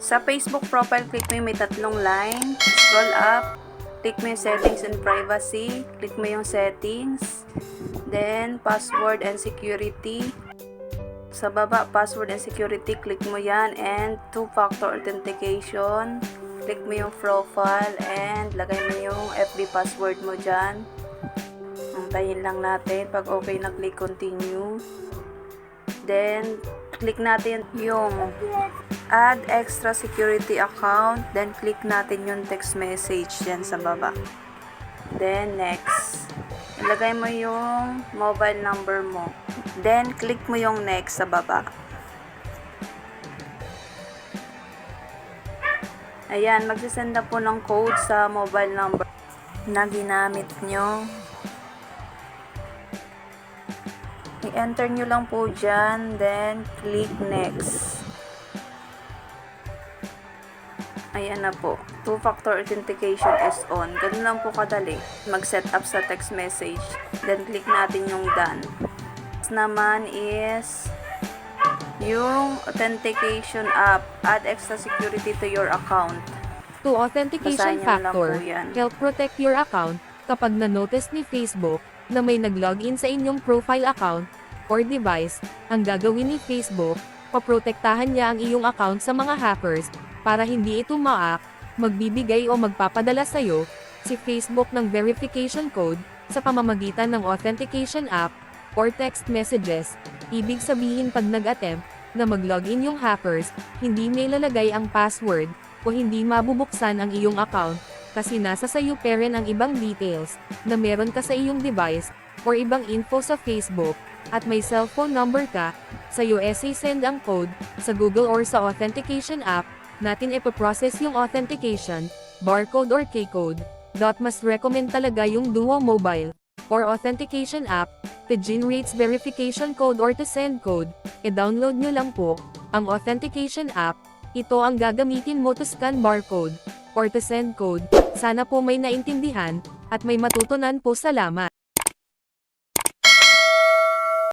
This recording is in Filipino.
Sa Facebook profile, click mo yung may tatlong line. Scroll up. Click mo yung settings and privacy. Click mo yung settings. Then, password and security. Sa baba, password and security, click mo yan. And two-factor authentication. Click mo yung profile and lagay mo yung FB password mo dyan. Antayin lang natin. Pag okay na, click continue. Then, click natin yung add extra security account. Then, click natin yung text message dyan sa baba. Then, next. Ilagay mo yung mobile number mo. Then, click mo yung next sa baba. Ayan, magsisend na po ng code sa mobile number na ginamit nyo. I-enter nyo lang po dyan, then click next. Ayan na po. Two-factor authentication is on. Ganun lang po kadali. Mag-set up sa text message. Then click natin yung done. Next naman is yung authentication app. Add extra security to your account. To authentication Basahin nyo lang factor, po yan. help protect your account kapag na-notice ni Facebook na may nag-login sa inyong profile account or device. Ang gagawin ni Facebook, paprotektahan niya ang iyong account sa mga hackers para hindi ito ma-hack, magbibigay o magpapadala sa iyo si Facebook ng verification code sa pamamagitan ng authentication app or text messages. Ibig sabihin pag nag-attempt na mag-login yung hackers, hindi may lalagay ang password o hindi mabubuksan ang iyong account kasi nasa sa iyo pa rin ang ibang details na meron ka sa iyong device or ibang info sa Facebook at may cellphone number ka, sa iyo send ang code sa Google or sa authentication app natin ipoprocess yung authentication, barcode or K-code. Mas recommend talaga yung Duo Mobile or authentication app to generate verification code or to send code. I-download nyo lang po ang authentication app. Ito ang gagamitin mo to scan barcode or to send code. Sana po may naintindihan at may matutunan po. Salamat.